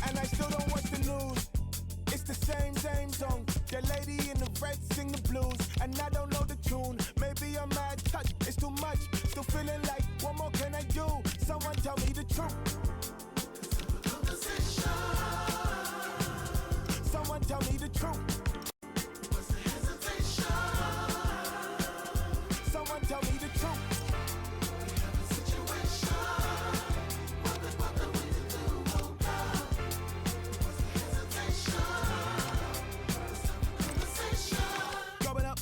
And I still don't watch the news. It's the same song. The lady in the red sing the blues, and I don't know the tune. Maybe I'm mad touch, it's too much. Still feeling like, what more can I do? Someone tell me the truth. Someone tell me the truth. What's the hesitation? Someone tell me the truth. We have a situation. What the we do, oh God. What's the hesitation? Let's have a conversation. Going up,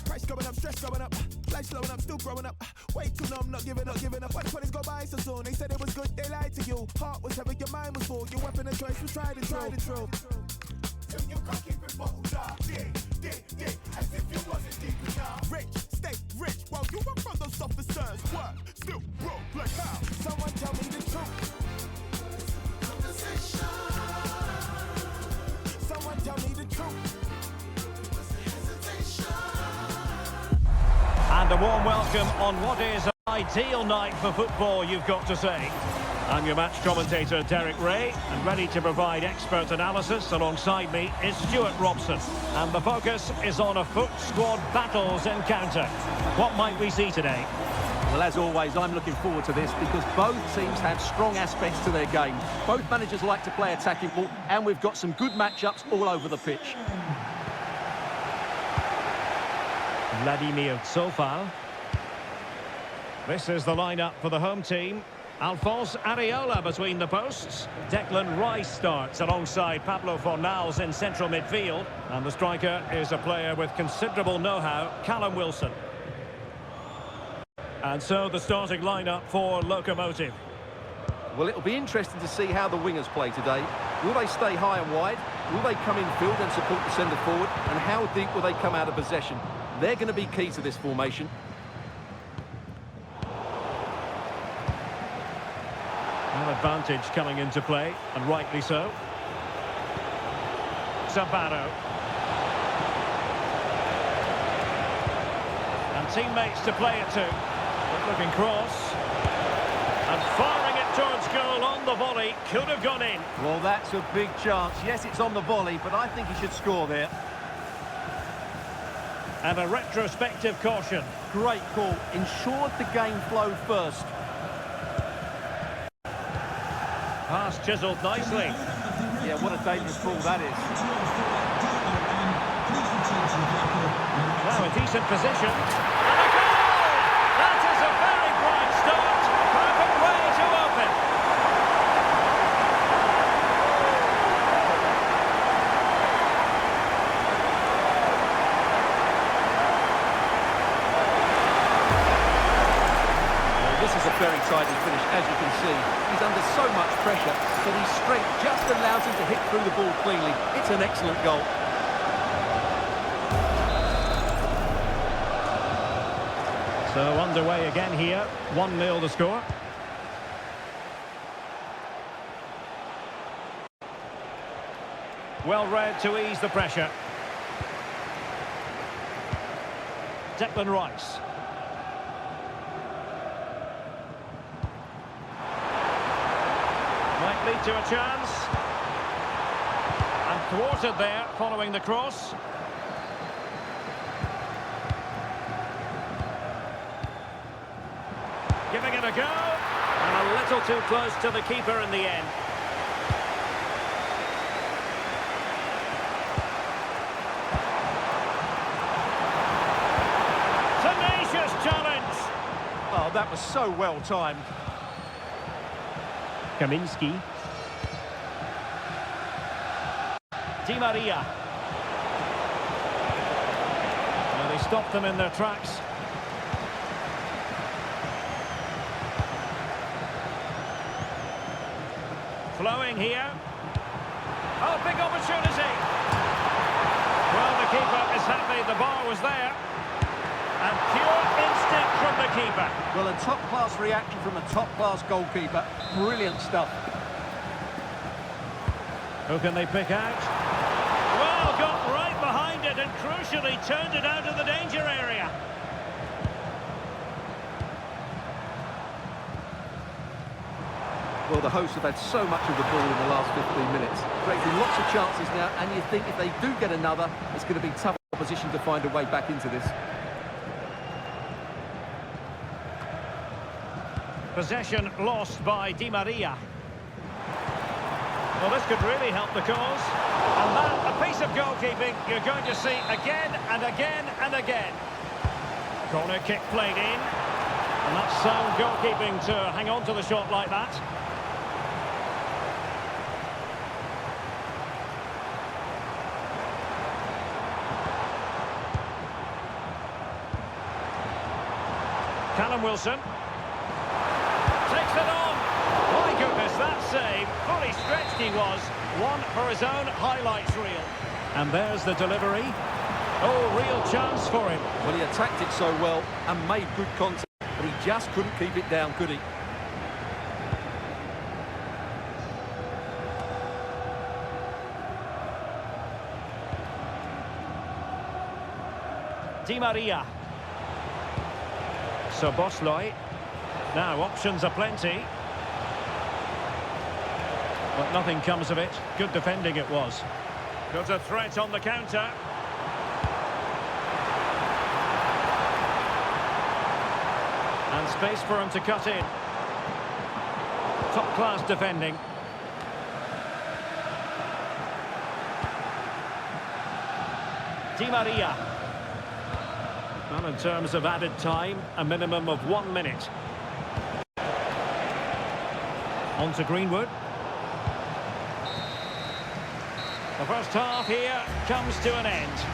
price going up, stress going up, life slowing up, still growing up. Way too numb, not giving up. Why the 20s go by so soon? They said it was good, they lied to you. Heart was heavy, your mind was full. Your weapon of choice was tried and true. Till you can't keep it bold up. Dig, as if you wasn't deep enough. Rich, stay rich, while you run from those officers. What? Still broke, like how? Someone tell me the truth. Conversation. Someone tell me the truth. What's the hesitation? And a warm welcome on what is an ideal night for football, you've got to say. I'm your match commentator, Derek Ray, and ready to provide expert analysis. Alongside me is Stuart Robson. And the focus is on a foot squad battles encounter. What might we see today? Well, as always, I'm looking forward to this because both teams have strong aspects to their game. Both managers like to play attacking ball, and we've got some good matchups all over the pitch. Vladimir Tsofal. This is the lineup for the home team. Alphonse Areola between the posts. Declan Rice starts alongside Pablo Fornals in central midfield. And the striker is a player with considerable know-how, Callum Wilson. And so the starting lineup for Locomotive. Well, it'll be interesting to see how the wingers play today. Will they stay high and wide? Will they come in field and support the centre forward? And how deep will they come out of possession? They're going to be key to this formation. An advantage coming into play, and rightly so. Zapata. And teammates to play it to. Looking cross. And firing it towards goal on the volley. Could have gone in. Well, that's a big chance. Yes, it's on the volley, but I think he should score there. And a retrospective caution. Great call. Ensured the game flowed first. Pass chiselled nicely. Yeah, what a dangerous ball that is. Now a decent position. And a goal! That is a very bright start. Perfect way to open. Well, this is a very tidy finish, as you can see. He's under so much pressure, but his strength just allows him to hit through the ball cleanly. It's an excellent goal. So underway again here, 1-0 the score. Well read to ease the pressure. Declan Rice. Might lead to a chance. And thwarted there following the cross. Giving it a go, and a little too close to the keeper in the end. Tenacious challenge. Oh, that was so well timed. Kaminski. Di Maria. Well, they stopped them in their tracks. Flowing here. Oh, big opportunity. Well, the keeper is happy the bar was there. And pure instinct from the keeper. Well, a top-class reaction from a top-class goalkeeper. Brilliant stuff. Who can they pick out? Well, got right behind it and crucially turned it out of the danger area. Well, the hosts have had so much of the ball in the last 15 minutes. Creating lots of chances now, and you think if they do get another, it's going to be tough opposition to find a way back into this. Possession lost by Di Maria. Well, this could really help the cause. And that, a piece of goalkeeping you're going to see again and again and again. Corner kick played in. And that's sound goalkeeping to hang on to the shot like that. Callum Wilson. Takes it on. My goodness, that save. Fully stretched he was. One for his own highlights reel. And there's the delivery. Oh, real chance for him. Well, he attacked it so well and made good contact, but he just couldn't keep it down, could he? Di Maria. Szoboszlai. Now options are plenty. But nothing comes of it. Good defending it was. Got a threat on the counter. And space for him to cut in. Top-class defending. Di Maria. Well, in terms of added time, a minimum of 1 minute. On to Greenwood. The first half here comes to an end.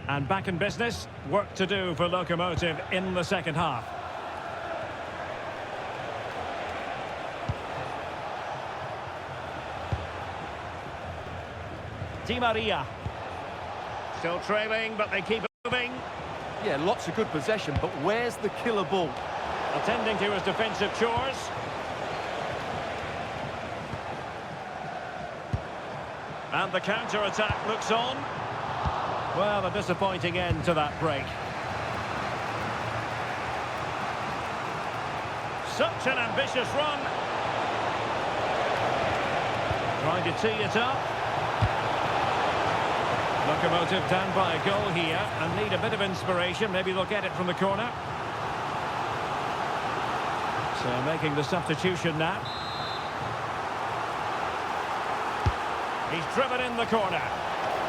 And back in business, work to do for Locomotive in the second half. Di Maria. Still trailing, but they keep it moving. Yeah, lots of good possession, but where's the killer ball? Attending to his defensive chores. And the counter-attack looks on. Well, a disappointing end to that break. Such an ambitious run. Trying to tee it up. Locomotive down by a goal here and need a bit of inspiration. Maybe they'll get it from the corner. So making the substitution now. He's driven in the corner.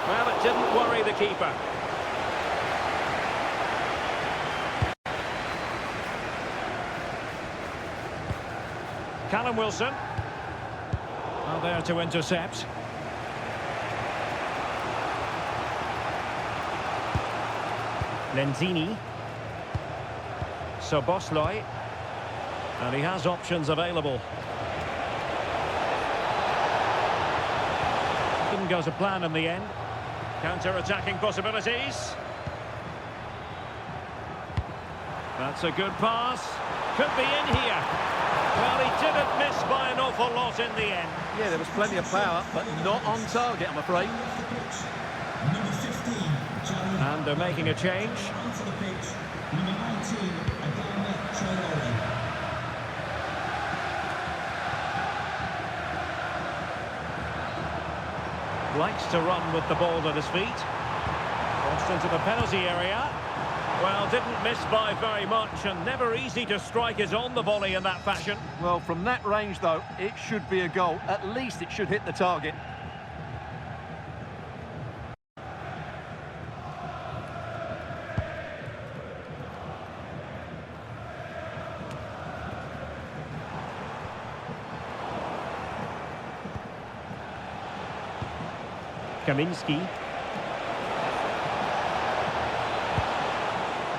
Well, it didn't worry the keeper. Callum Wilson. Well, there to intercept. Lenzini. Szoboszlai. And he has options available. Didn't go to plan in the end. Counter-attacking possibilities. That's a good pass. Could be in here. Well, he didn't miss by an awful lot in the end. Yeah, there was plenty of power, but not on target, I'm afraid. Number 15, Jarrod. And they're making a change. Onto the pitch, number 19, Jarrod. Likes to run with the ball at his feet. Crossed into the penalty area. Well, didn't miss by very much, and never easy to strike his on the volley in that fashion. Well, from that range, though, it should be a goal. At least it should hit the target. Kaminski.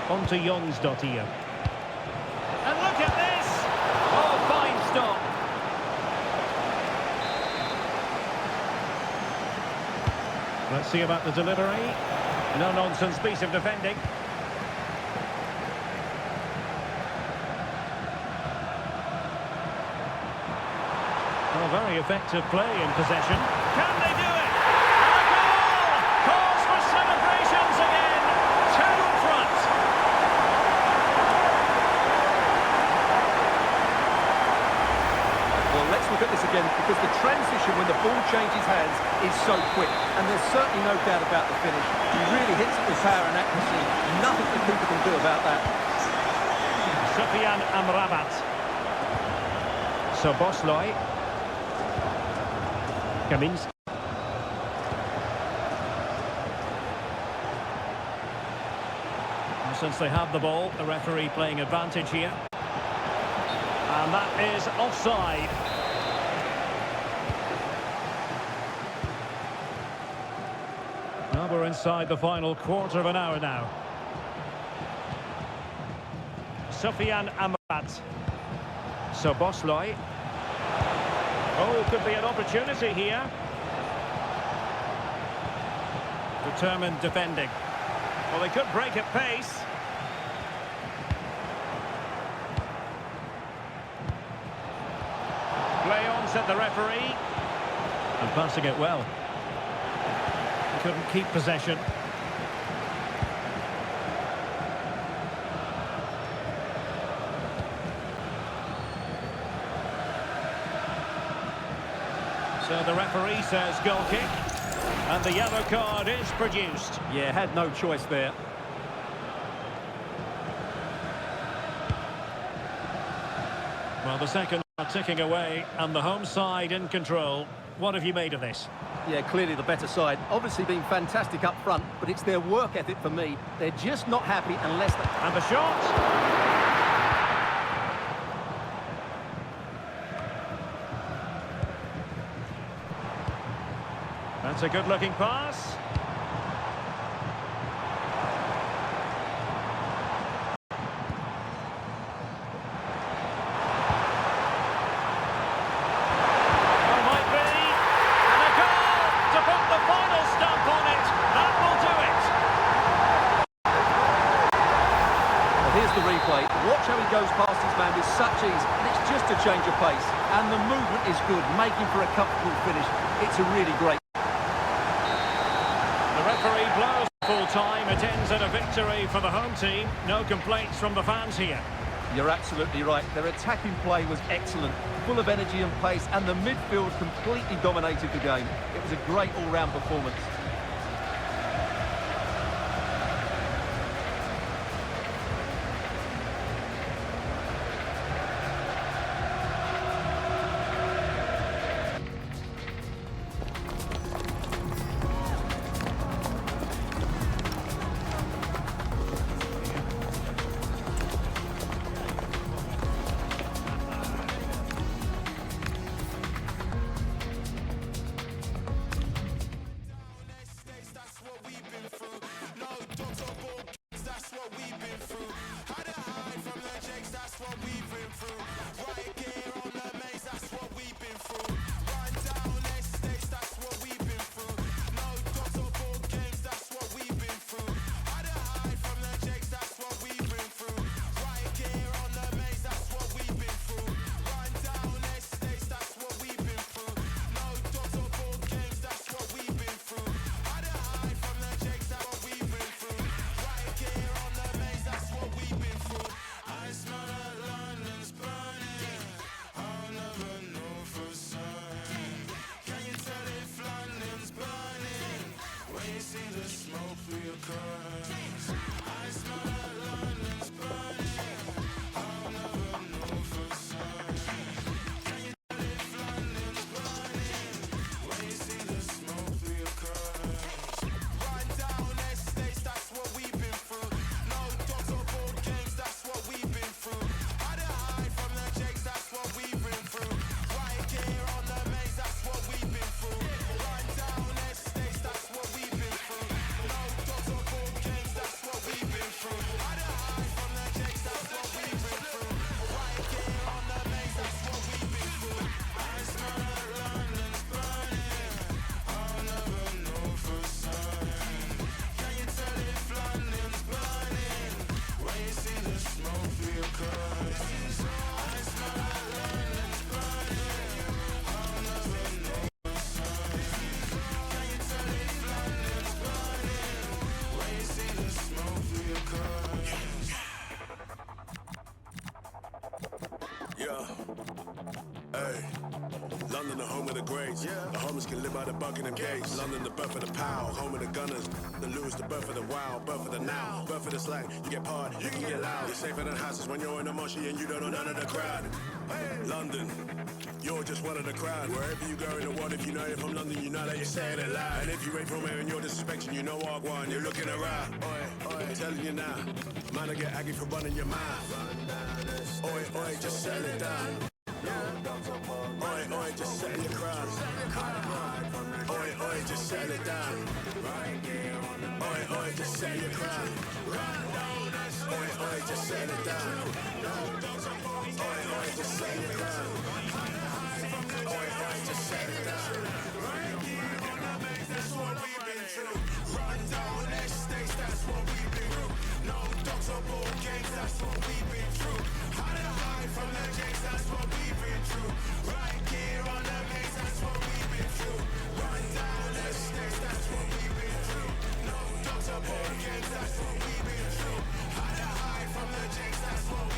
On to Jonsdottir. And look at this! Oh, fine stop. Let's see about the delivery. No-nonsense piece of defending. Well, very effective play in possession. Can they do it? Look at this again, because the transition when the ball changes hands is so quick, and there's certainly no doubt about the finish. He really hits it with power and accuracy. Nothing the keeper can do about that. Sufyan Amrabat. Szoboszlai. Kaminski. Since they have the ball, the referee playing advantage here. And that is offside. Well, we're inside the final quarter of an hour now. Sufyan Amrabat. Szoboszlai. Oh, could be an opportunity here. Determined defending. Well, they could break at pace. Play on, said the referee. And passing it well. Couldn't keep possession. So the referee says goal kick. And the yellow card is produced. Yeah, had no choice there. Well, the seconds are ticking away, and the home side in control. What have you made of this? Yeah, clearly the better side. Obviously been fantastic up front, but it's their work ethic for me. They're just not happy unless they... And the shot! That's a good-looking pass. Here's the replay. Watch how he goes past his man with such ease, and it's just a change of pace. And the movement is good, making for a comfortable finish. It's a really great... The referee blows full time. It ends in a victory for the home team. No complaints from the fans here. You're absolutely right. Their attacking play was excellent, full of energy and pace, and the midfield completely dominated the game. It was a great all-round performance. London, the home of the greats. The homeless can live by the Buckingham Gates. London, the birth of the pow. Home of the gunners. The Lewis, the birth of the wow. Birth of the now. Birth of the slang. You get hard, you can get loud. You're safer than houses when you're in a moshi and you don't know none of the crowd. London, you're just one of the crowd. Wherever you go in the world, if you know you're from London, you know that you're saying it loud. And if you ain't from here and you're disrespecting, you know what one. You're looking around. Oi, I'm telling you now. Man, I get aggy for running your mouth. Oi, oi, just settle it down. Oi, oi, just settle your crowd. Oi, oi, just settle it down. Oi, oi, just settle your crowd. Oi, oi, just settle it down. Oi, oi, just settle your crowd. Oi, oi, just settle it down. That's what we've been through. Run down estates, that's what we've been through. No dogs or ball games, that's what we've been through. How to hide from the jakes, that's what we've been through. Right gear on the maze, that's what we've been through. Run down estates, that's what we've been through. No dogs or ball games, that's what we've been through. How to hide from the jakes, that's what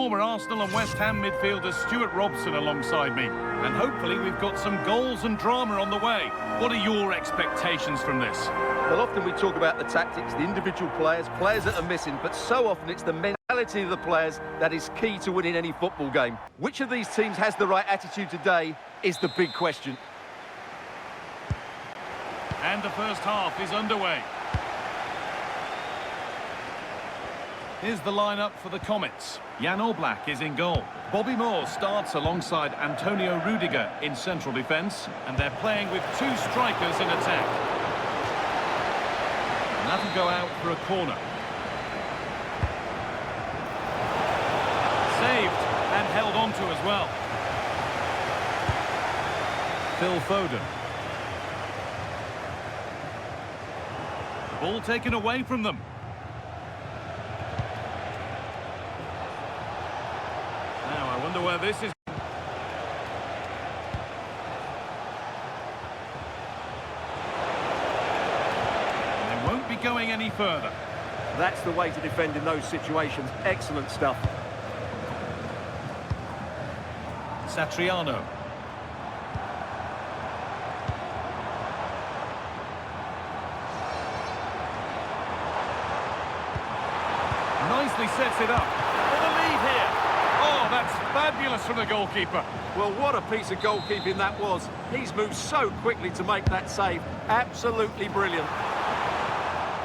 former Arsenal and West Ham midfielder Stuart Robson alongside me. And hopefully we've got some goals and drama on the way. What are your expectations from this? Well, often we talk about the tactics, the individual players that are missing, but so often it's the mentality of the players that is key to winning any football game. Which of these teams has the right attitude today is the big question. And the first half is underway. Here's the lineup for the Comets. Jan Oblak is in goal. Bobby Moore starts alongside Antonio Rudiger in central defence, and they're playing with two strikers in attack. And that'll go out for a corner. Saved and held on to as well. Phil Foden. The ball taken away from them. Now I wonder where this is. And they won't be going any further. That's the way to defend in those situations. Excellent stuff. Satriano. Nicely sets it up. For the lead here. Oh, that's fabulous from the goalkeeper. Well, what a piece of goalkeeping that was. He's moved so quickly to make that save. Absolutely brilliant.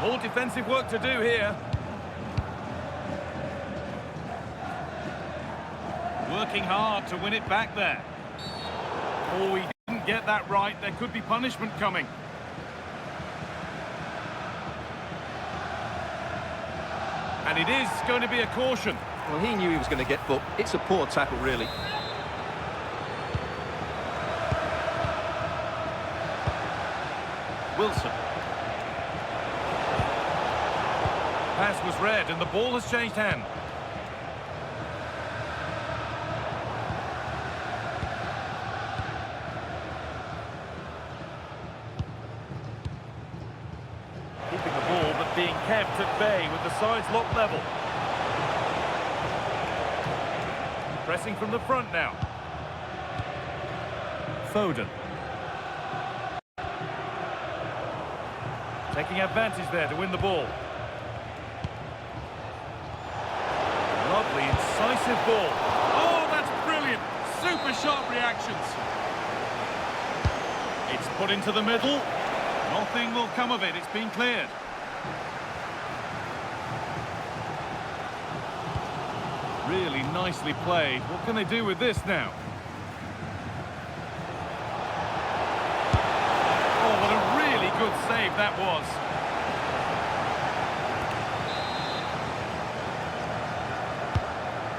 More defensive work to do here. Working hard to win it back there. Oh, he didn't get that right. There could be punishment coming. And it is going to be a caution. Well, he knew he was going to get booked. It's a poor tackle, really. Wilson. Pass was read and the ball has changed hand. Keeping the ball but being kept at bay with the sides locked level. Pressing from the front now. Foden. Taking advantage there to win the ball. Lovely, incisive ball. Oh, that's brilliant. Super sharp reactions. It's put into the middle. Nothing will come of it. It's been cleared. Really nicely played. What can they do with this now? Oh, what a really good save that was.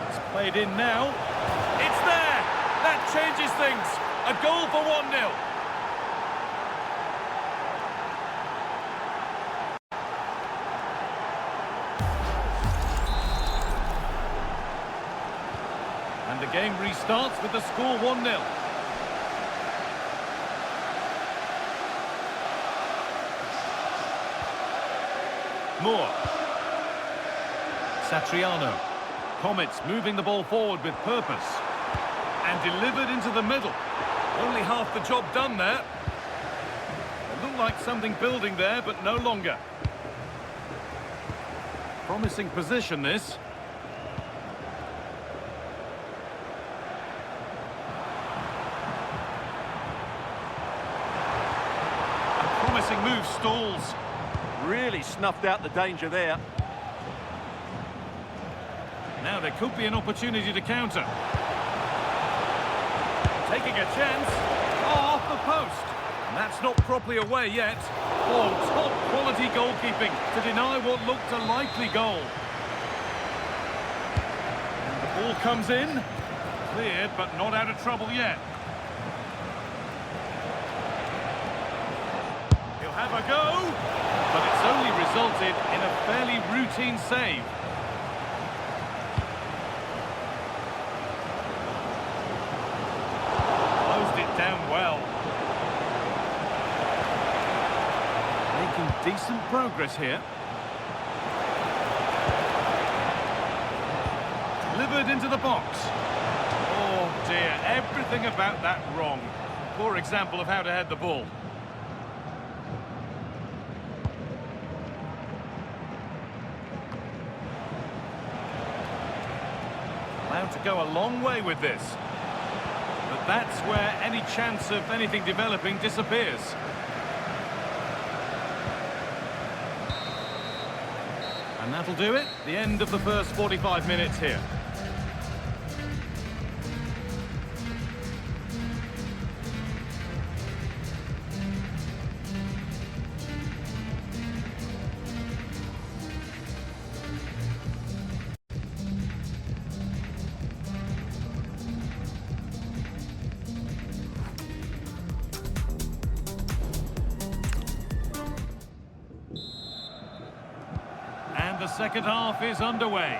It's played in now. It's there! That changes things. A goal for 1-0. And the game restarts with the score 1-0. Moore. Satriano. Comets moving the ball forward with purpose. And delivered into the middle. Only half the job done there. It looked like something building there, but no longer. Promising position, this. A promising move stalls. Really snuffed out the danger there. Now there could be an opportunity to counter. Taking a chance. Oh, off the post. And that's not properly away yet. Oh, top quality goalkeeping to deny what looked a likely goal. And the ball comes in. Cleared, but not out of trouble yet. He'll have a go. But it's only resulted in a fairly routine save. Closed it down well. Making decent progress here. Delivered delivered into the box. Oh dear, everything about that wrong. Poor example of how to head the ball. Allowed to go a long way with this. But that's where any chance of anything developing disappears. And that'll do it. The end of the first 45 minutes here. The second half is underway.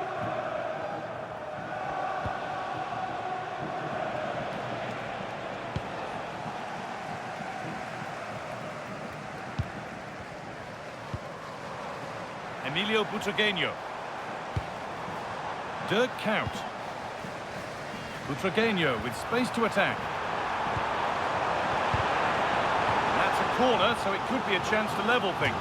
Emilio Butragueño. Dirk Kuyt. Butragueño with space to attack. That's a corner, so it could be a chance to level things.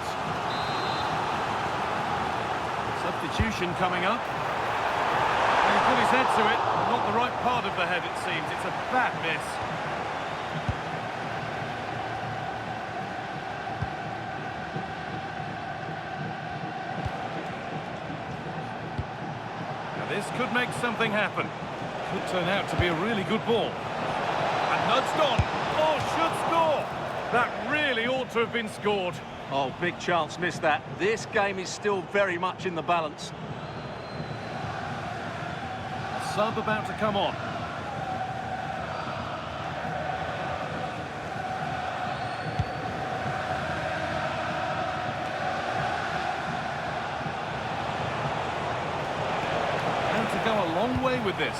Substitution coming up. And he put his head to it. Not the right part of the head, it seems. It's a bad miss. Now this could make something happen. Could turn out to be a really good ball. And nudged on. Oh, should score. That really ought to have been scored. Oh, big chance, missed that. This game is still very much in the balance. A sub about to come on. And to go a long way with this.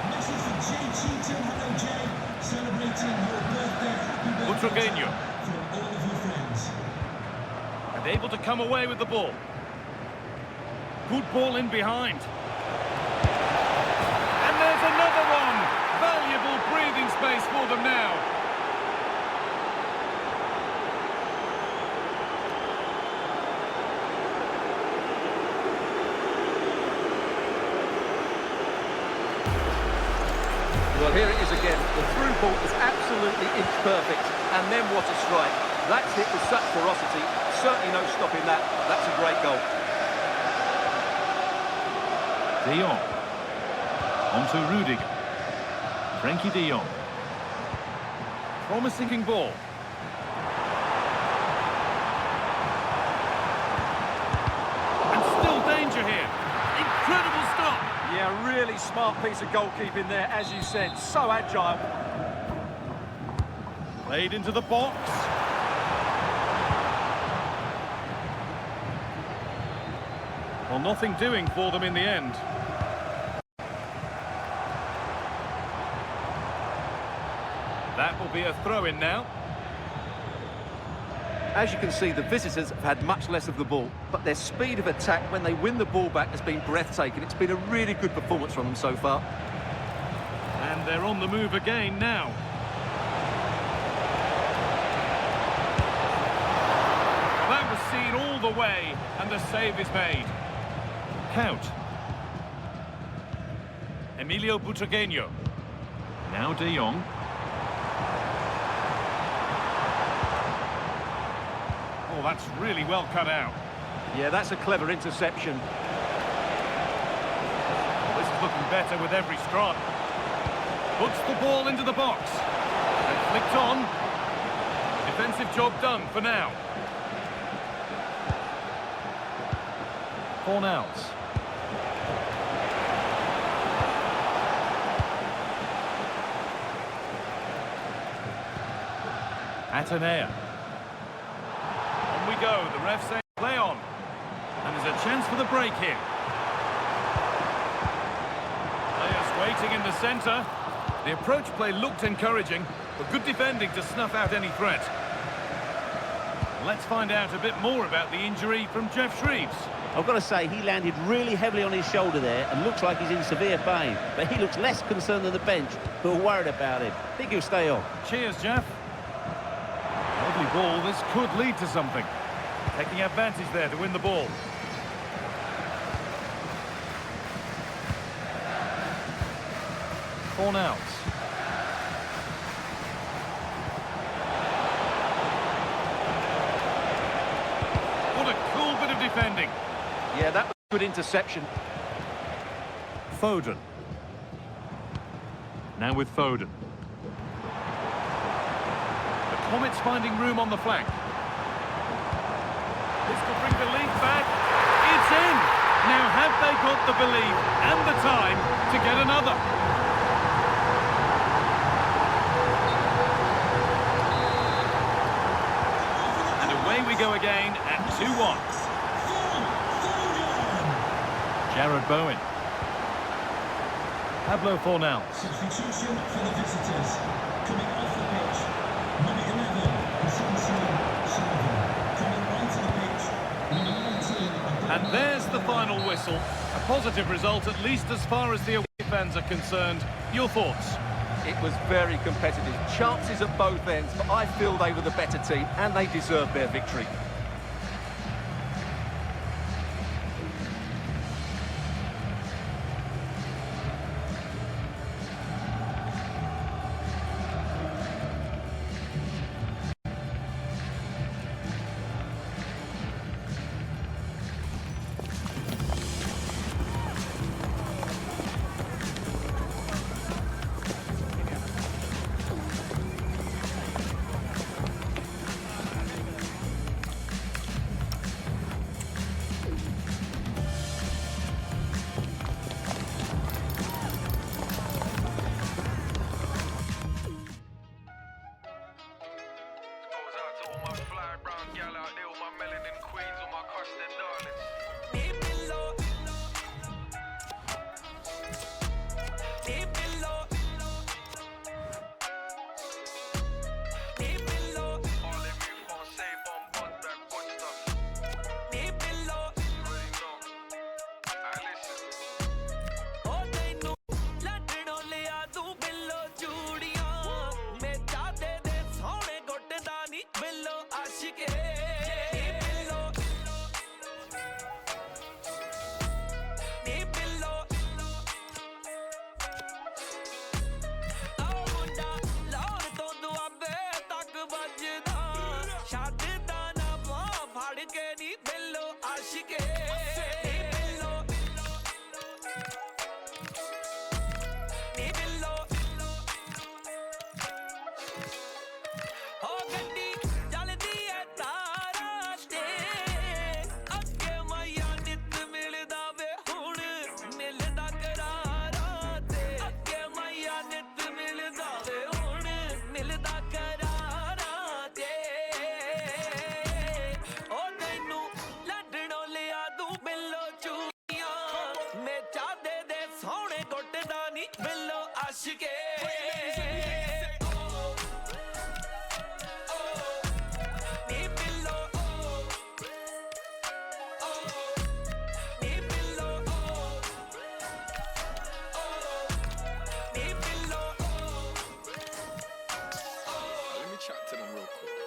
Message for Jay Cheatham. Hello, Jay. Celebrating your birthday. Happy birthday. Butragueño. From all of your friends. And able to come away with the ball. Good ball in behind. And there's another one. Valuable breathing space for them now. Well, here it is again. The through ball is absolutely inch perfect. And then what a strike. That's hit with such ferocity. Certainly no stopping that. That's a great goal. De Jong. On to Rudiger. Frankie de Jong. Promising ball. And still danger here. Incredible stop. Yeah, really smart piece of goalkeeping there, as you said. So agile. Played into the box. Well, nothing doing for them in the end. That will be a throw-in now. As you can see, the visitors have had much less of the ball, but their speed of attack when they win the ball back has been breathtaking. It's been a really good performance from them so far. And they're on the move again now. That was seen all the way, and the save is made. Kuyt. Emilio Butragueño. Now De Jong. Oh, that's really well cut out. Yeah, that's a clever interception. Well, this is looking better with every strike. Puts the ball into the box. And flicked on. Defensive job done for now. Fornals. Atenea. On we go. The ref saying play on. And there's a chance for the break here. Players waiting in the centre. The approach play looked encouraging, but good defending to snuff out any threat. Let's find out a bit more about the injury from Jeff Shreves. I've got to say, he landed really heavily on his shoulder there and looks like he's in severe pain. But he looks less concerned than the bench, who are worried about him. I think he'll stay on. Cheers, Jeff. Lovely ball. This could lead to something. Taking advantage there to win the ball. Fornals. What a cool bit of defending. Yeah, that was a good interception. Foden. Now with Foden. The Comets finding room on the flank. This could bring belief back. It's in! Now have they got the belief and the time to get another? And away we go again at 2-1. Jarrod Bowen. Pablo Fornals. Substitution for the visitors. Coming off the pitch, number 11, Silva. Coming onto the pitch, number 19. And there's the final whistle. A positive result, at least as far as the away fans are concerned. Your thoughts? It was very competitive. Chances at both ends, but I feel they were the better team and they deserved their victory.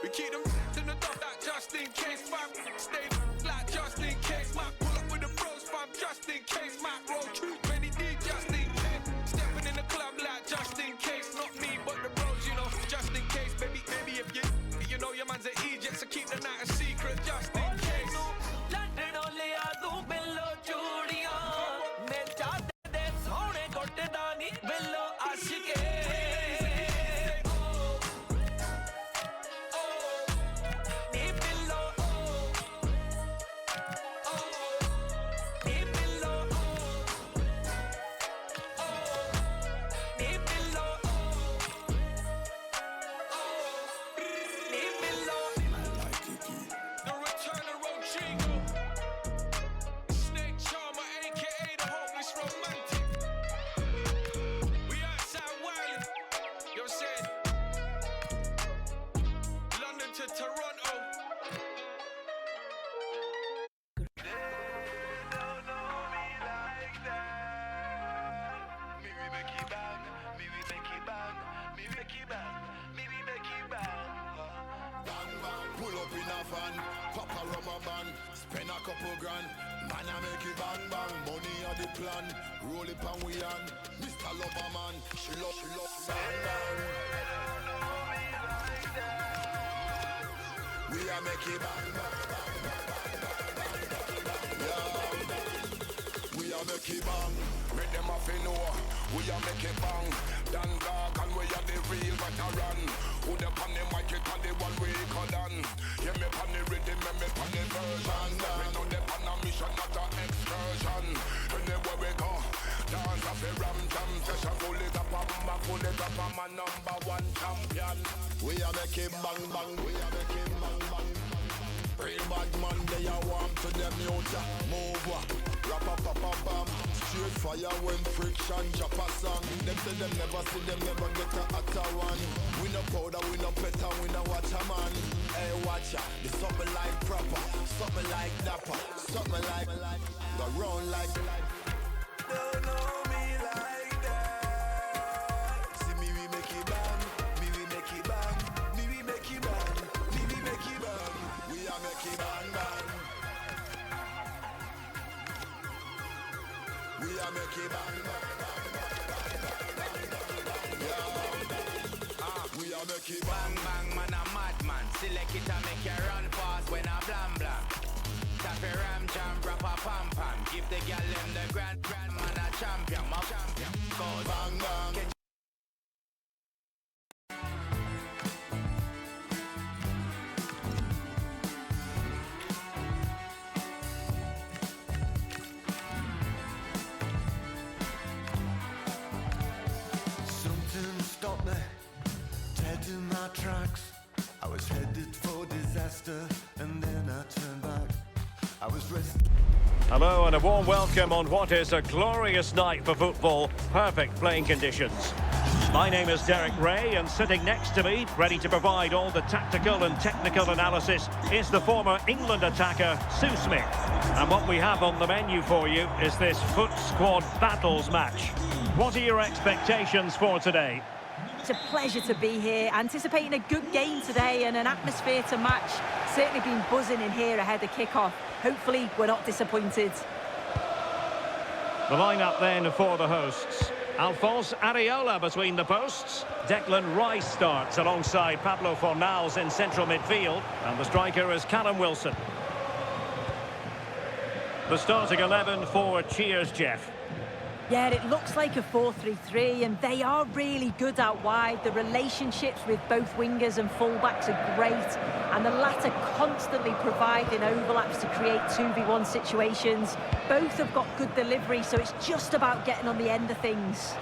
We keep them in the dog that just in case, fam. Stay like just in case, man. Pull up with the bros, fam. Just in case, man. Roll too many D, just in case. Stepping in the club like just in case. Not me, but the bros, you know. Just in case, baby, baby, if you know your man's an Egypt, so keep the night a secret. Just in case. Snake Charmer, aka the hopeless romantic. We outside wild. spend a couple grand. Man, I make it bang bang. Money are the plan. Roll it pan we on. Mr. Loverman, she love bang bang. We are make it bang bang. We are make it bang. Make them off in know. We are make it bang. Dan dog and we are the real veteran. Who the pan the mic it and the one we can done. Yeah, me pan the rhythm and me pan the version. We know the pan a mission, not an excursion. Anywhere we go, dance off a ram jam session. Pull it up and back, pull it up and my #1 champion. We are make it bang bang. We are make it bang bang. Real bad man, they are warm to them youth. Move up, rap up, up, up, bam. Straight fire when friction drop a song. Them say them never see them never get a hotter one. We no powder, we no better, we no watch a man. Hey watcha, this something like proper, something like dapper, something like go round like. Don't know me like that. See me we make it bang, me we make it bang, me we make it bang, me we make it bang. We are make it bang bang. We are make it bang bang bang. Yeah. We are make it bang bang, man a madman. Select it and make you run fast when I blam blam. Tap a ram jam, rap a pam pam. Give the gal them the grand man a champion, my champion. Go bang bang. Something stopped me, dead in my tracks. I was headed for disaster, and then I turned back. I was resting. Hello and a warm welcome on what is a glorious night for football. Perfect playing conditions. My name is Derek Ray, and sitting next to me, ready to provide all the tactical and technical analysis, is the former England attacker, Sue Smith. And what we have on the menu for you is this Foot Squad Battles match. What are your expectations for today? It's a pleasure to be here, anticipating a good game today and an atmosphere to match. Certainly been buzzing in here ahead of kick-off. Hopefully we're not disappointed. The lineup then for the hosts. Alphonse Areola between the posts. Declan Rice starts alongside Pablo Fornals in central midfield. And the striker is Callum Wilson. The starting 11 for Cheers, Jeff. Yeah, it looks like a 4-3-3, and they are really good out wide. The relationships with both wingers and fullbacks are great, and the latter constantly providing overlaps to create 2v1 situations. Both have got good delivery, so it's just about getting on the end of things.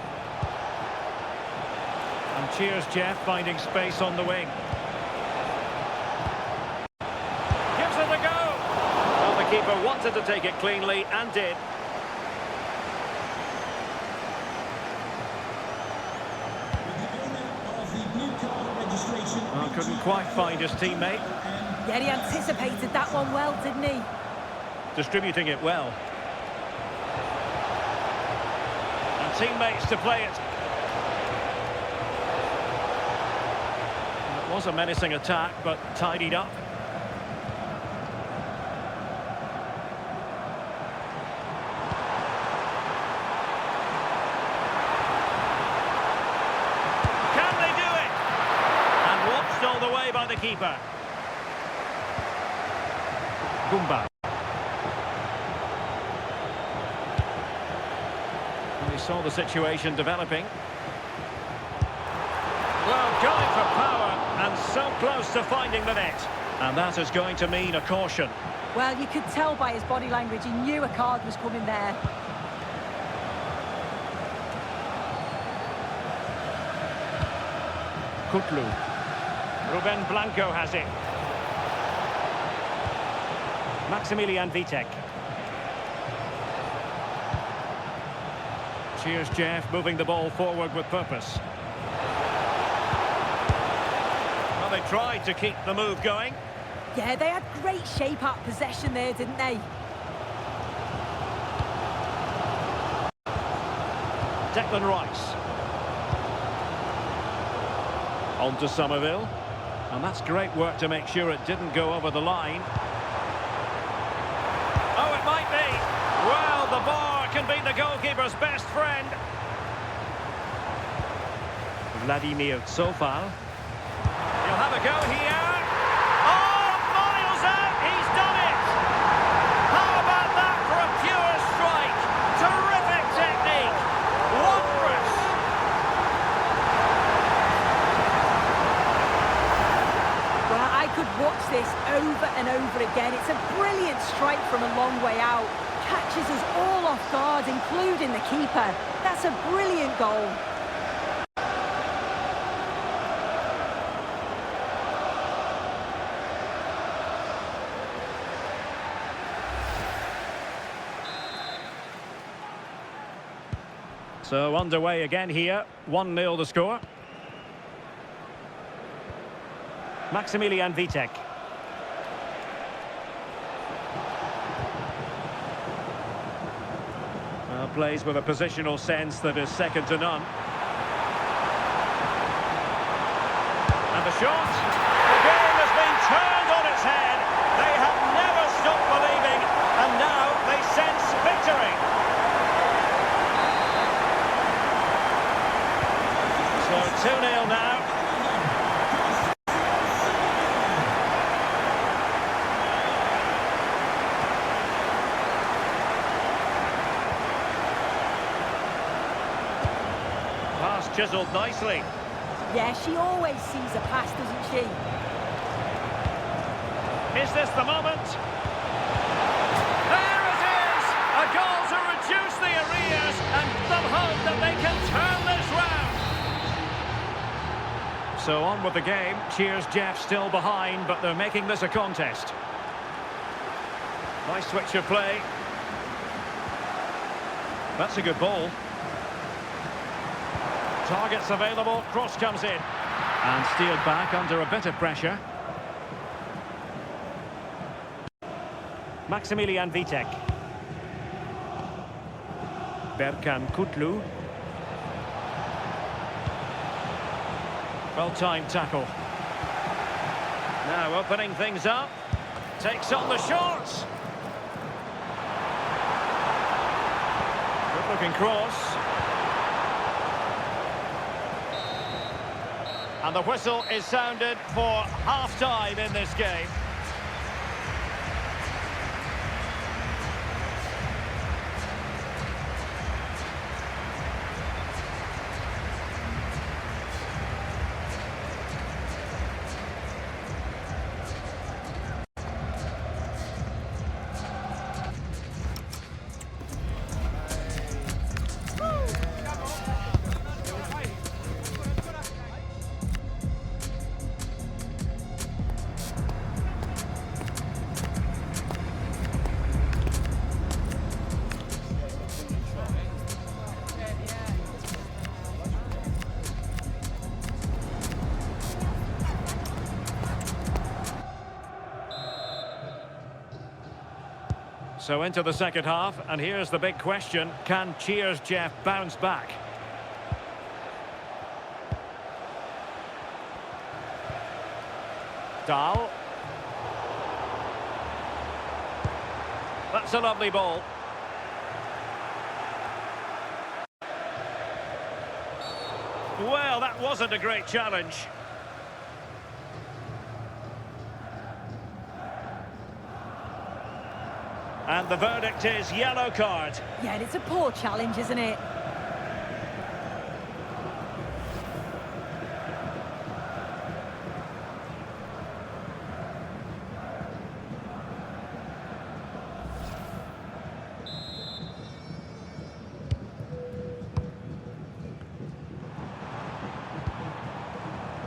And Cheers, Jeff, finding space on the wing. Gives it a go! Well, the keeper wanted to take it cleanly and did. Well, couldn't quite find his teammate. Yeah, he anticipated that one well, didn't he? Distributing it well. And teammates to play it. It was a menacing attack, but tidied up. The way by the keeper. Gumba. We saw the situation developing. Well, going for power and so close to finding the net. And that is going to mean a caution. Well, you could tell by his body language, he knew a card was coming there. Kutlu. Ruben Blanco has it. Maximilian Vitek. Cheers, Jeff, moving the ball forward with purpose. Well, they tried to keep the move going. Yeah, they had great shape up possession there, didn't they? Declan Rice. On to Somerville. And that's great work to make sure it didn't go over the line. goalkeeper's best friend. Vladimir Sofal. He'll have a go here. Oh, miles out! He's done it! How about that for a pure strike? Terrific technique! Wondrous! Well, I could watch this over and over again. It's a brilliant strike from a long way out. Catches us all off guard, including the keeper. That's a brilliant goal. So underway again here. 1-0 the score. Maximilian Vitek. Plays with a positional sense that is second to none. And the shot. The game has been turned on its head. They have never stopped believing, and now they sense victory. So 2-0 now. Pass chiseled nicely. Yeah, she always sees a pass, doesn't she? Is this the moment? There it is! A goal to reduce the arrears and give them hope that they can turn this round. So on with the game. Cheers Jeff still behind, but they're making this a contest. Nice switch of play. That's a good ball. Targets available, cross comes in. And steered back under a bit of pressure. Maximilian Vitek. Berkan Kutlu. Well-timed tackle. Now opening things up. Takes on the shot. Good-looking cross. And the whistle is sounded for half-time in this game. So into the second half, and here's the big question. Can Cheers Jeff bounce back? Dahl. That's a lovely ball. Well, that wasn't a great challenge. And the verdict is yellow card. Yeah, and it's a poor challenge, isn't it?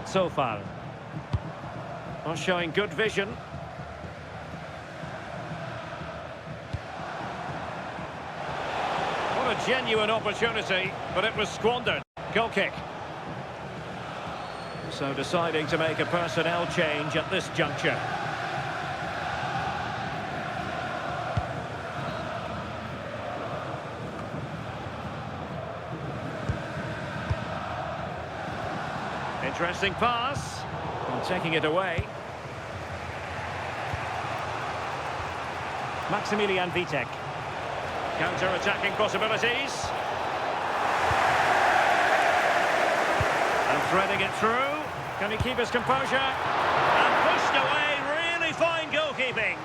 So far. Not showing good vision. A genuine opportunity, but it was squandered. Goal kick. So deciding to make a personnel change at this juncture. Interesting pass. And taking it away. Maximilian Vitek. Counter-attacking possibilities. And threading it through. Can he keep his composure? And pushed away. Really fine goalkeeping.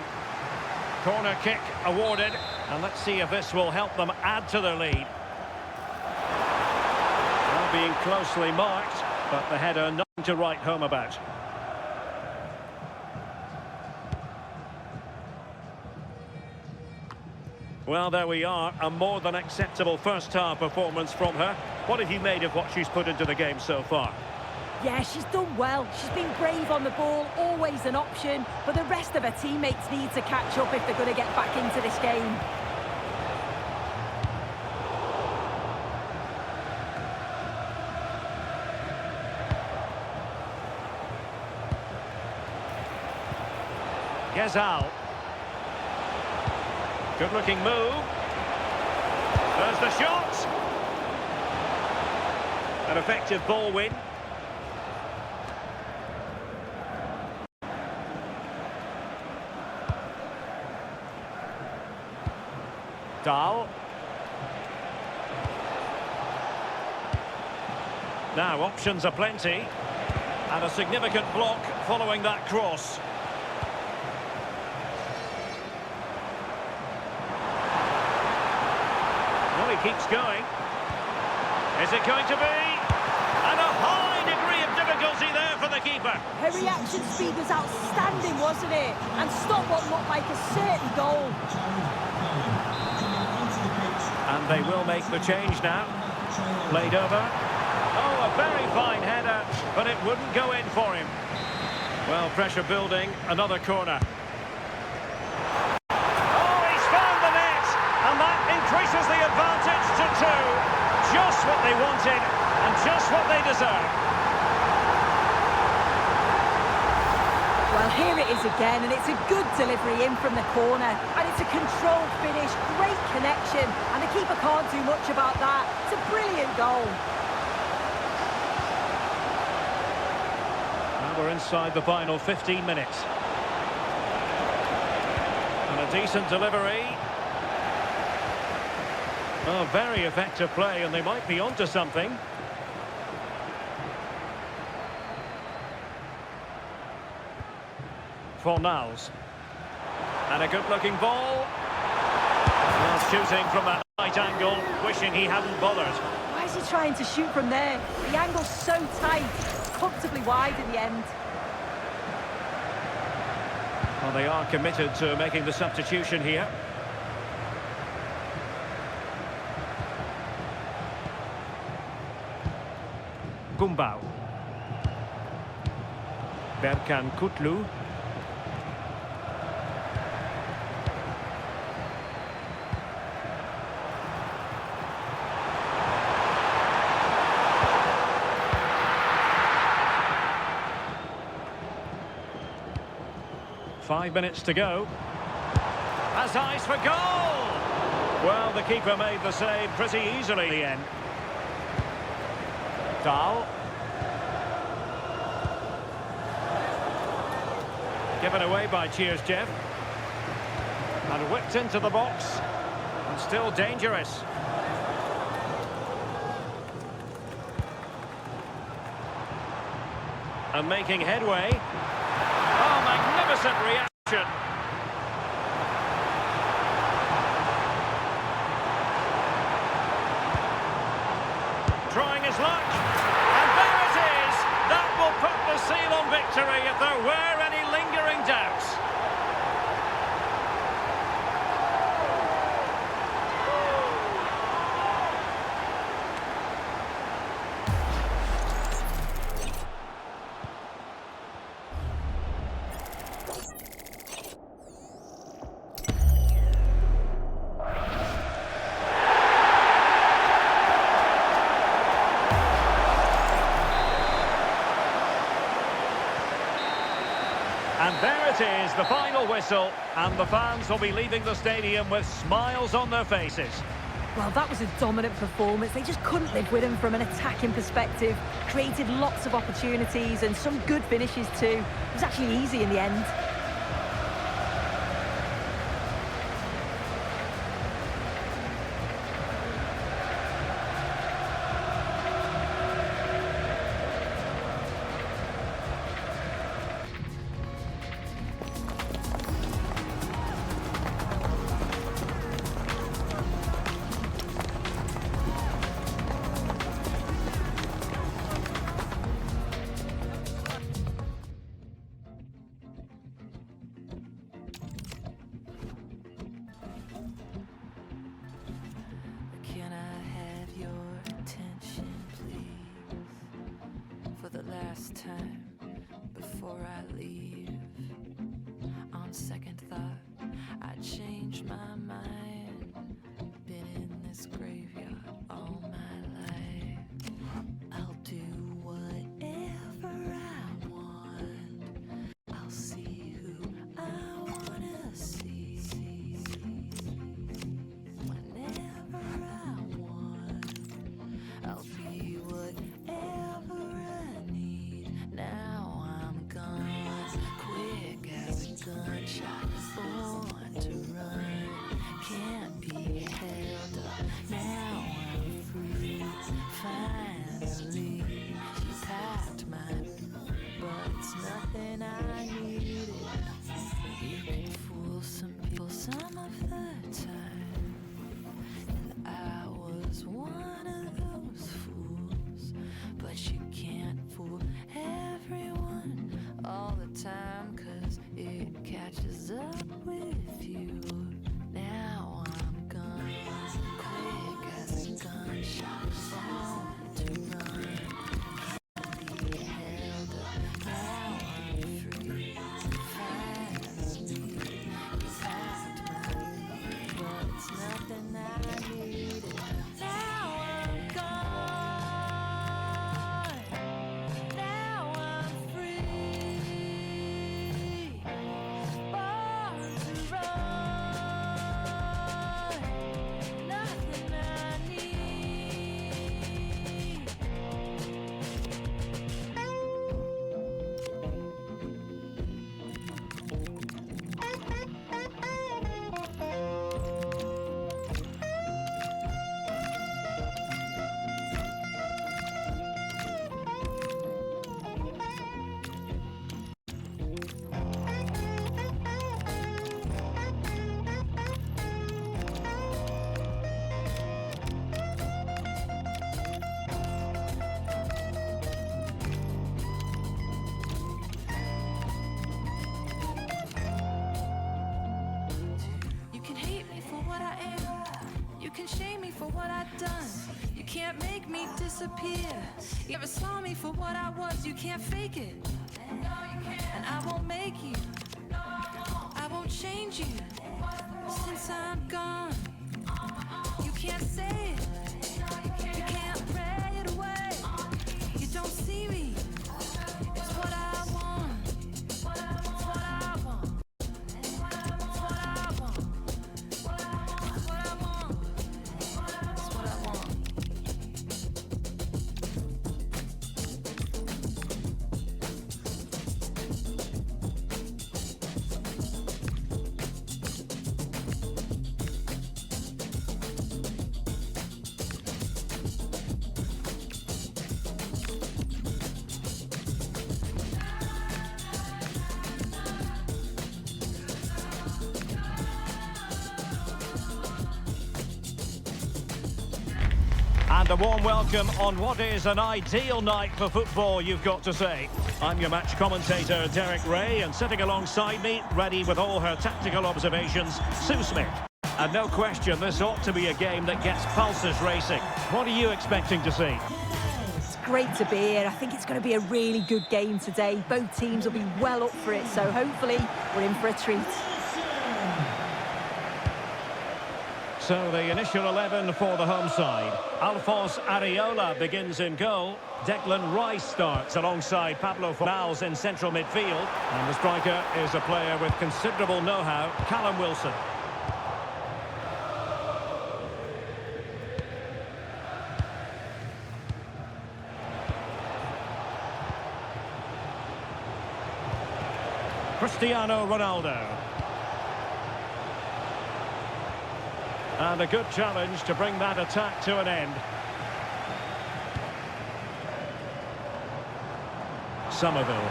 Corner kick awarded. And let's see if this will help them add to their lead. Well, being closely marked, but the header nothing to write home about. Well, there we are, a more than acceptable first-half performance from her. What have you made of what she's put into the game so far? Yeah, she's done well. She's been brave on the ball, always an option, but the rest of her teammates need to catch up if they're going to get back into this game. Gezal. Good-looking move. There's the shot. An effective ball win. Dahl. Now options are plenty. And a significant block following that cross. Well, he keeps going. Is it going to be? And a high degree of difficulty there for the keeper. Her reaction speed was outstanding, wasn't it? And stopped what looked like a certain goal. And they will make the change now. Played over. Oh, a very fine header, but it wouldn't go in for him. Well, pressure building, another corner. Oh, he's found the net, and that increases the advantage to 2. Just what they wanted, and just what they deserve. Well, here it is again, and it's a good delivery in from the corner. And it's a controlled finish, great connection, and the keeper can't do much about that. It's a brilliant goal. Now we're inside the final 15 minutes. And a decent delivery. Oh, very effective play, and they might be onto something. Fornals. And a good-looking ball. Well, shooting from that right angle, wishing he hadn't bothered. Why is he trying to shoot from there? The angle's so tight, comfortably wide in the end. Well, they are committed to making the substitution here. Gumbau. Berkan Kutlu. Five minutes to go. Has eyes for goal! Well, the keeper made the save pretty easily in the end. Dahl. Given away by Cheers Jeff. And whipped into the box. And still dangerous. And making headway. Oh, magnificent reaction. Trying his luck. And there it is. That will put the seal on victory if there were any lingering doubts. And there it is, the final whistle, and the fans will be leaving the stadium with smiles on their faces. Well, that was a dominant performance. They just couldn't live with him from an attacking perspective. Created lots of opportunities and some good finishes too. It was actually easy in the end. last time before I leave. On second thought, I changed my mind. Been in this graveyard all my life. I'll do whatever I want. I'll see who I wanna see. Whenever I want, I'll be whatever I need. Now I'm gone, quick as a gunshot, born to run, can't be held up. Now I'm free, finally. She packed my, but it's nothing I needed. You can fool some people some of the time, and I was one of those fools. But you can't fool everyone all the time, 'cause it catches up with you. Now I'm gone, quick as a gunshot, born to run, can't be held up. Now I'm free, finally. You packed my, but it's nothing I needed. Now I'm gone, now I'm free, born to run, nothing I need. You can hate me for what I am. You can shame me for what I've done. You can't make me disappear. You never saw me for what I was. You can't fake it. And I won't make you. I won't change you. Since I'm gone, you can't say it. You can't pray it away. You don't see me. It's what I want. It's what I want. It's what I want. It's what I want. It's what I want. And a warm welcome on what is an ideal night for football, you've got to say. I'm your match commentator, Derek Ray, and sitting alongside me, ready with all her tactical observations, Sue Smith. And no question, this ought to be a game that gets pulses racing. What are you expecting to see? It's great to be here. I think it's going to be a really good game today. Both teams will be well up for it, so hopefully we're in for a treat. So the initial 11 for the home side. Alphonse Areola begins in goal. Declan Rice starts alongside Pablo Fornals in central midfield. And the striker is a player with considerable know-how, Callum Wilson. Cristiano Ronaldo. And a good challenge to bring that attack to an end. Somerville.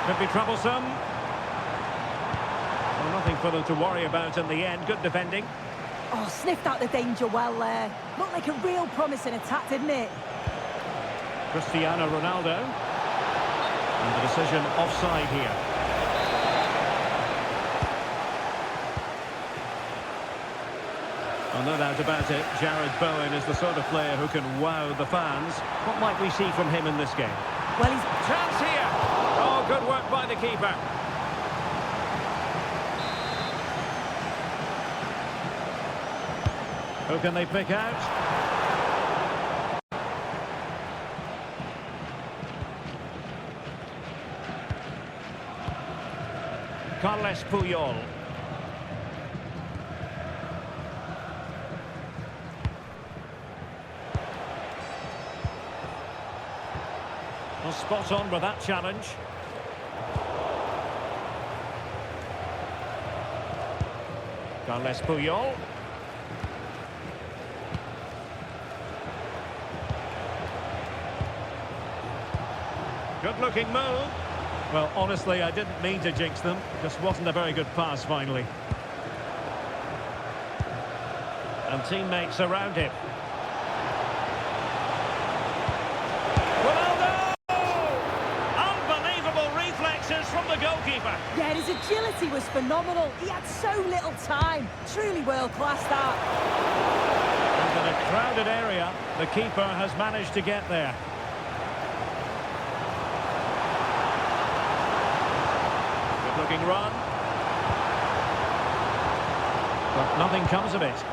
Could be troublesome. Well, nothing for them to worry about in the end. Good defending. Oh, sniffed out the danger well there. Looked like a real promising attack, didn't it? Cristiano Ronaldo. And the decision offside here. Well, no doubt about it, Jarrod Bowen is the sort of player who can wow the fans. What might we see from him in this game? Well, he's Chance here! Oh, good work by the keeper. Who can they pick out? Carles Puyol. Well, spot on with that challenge. Carles Puyol. Good-looking move. Well, honestly, I didn't mean to jinx them. Just wasn't a very good pass, finally. And teammates around him. Ronaldo! Unbelievable reflexes from the goalkeeper. Yeah, his agility was phenomenal. He had so little time. Truly world-class that. And in a crowded area, the keeper has managed to get there. Good-looking run. But nothing comes of it.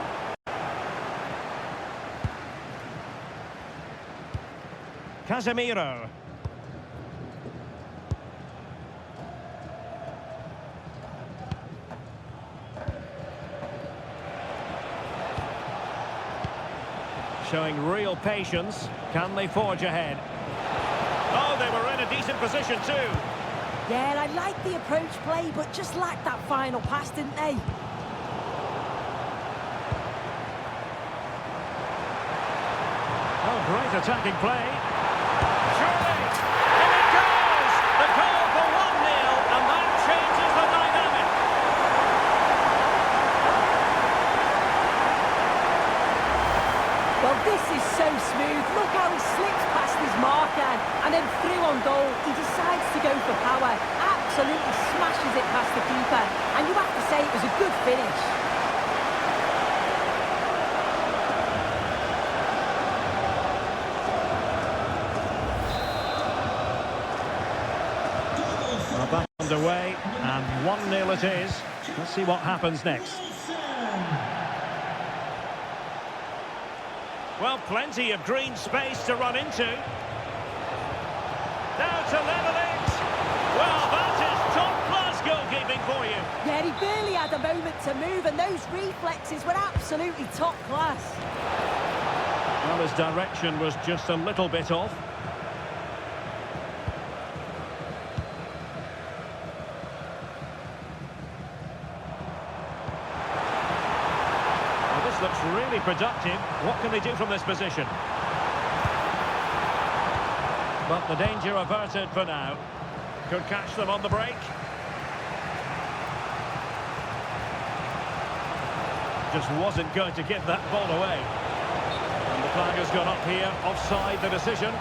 Casemiro. Showing real patience. Can they forge ahead? Oh, they were in a decent position too. Yeah, I like the approach play, but just lacked that final pass, didn't they? Oh, great attacking play. Surely! In it goes! The goal for 1-0, and that changes the dynamic. Well, this is so smooth. Look how he slips past his marker and then through on goal. He decides to go for power. Absolutely smashes it past the keeper. And you have to say it was a good finish. Well, back underway, and 1-0 it is. Let's see what happens next. Well, plenty of green space to run into. Now to level it. Well, that is top-class goalkeeping for you. Yeah, he barely had a moment to move, and those reflexes were absolutely top class. Well, his direction was just a little bit off. Well, this looks really productive. What can they do from this position? But the danger averted for now. Could catch them on the break. Just wasn't going to give that ball away. And the flag has gone up here, offside the decision.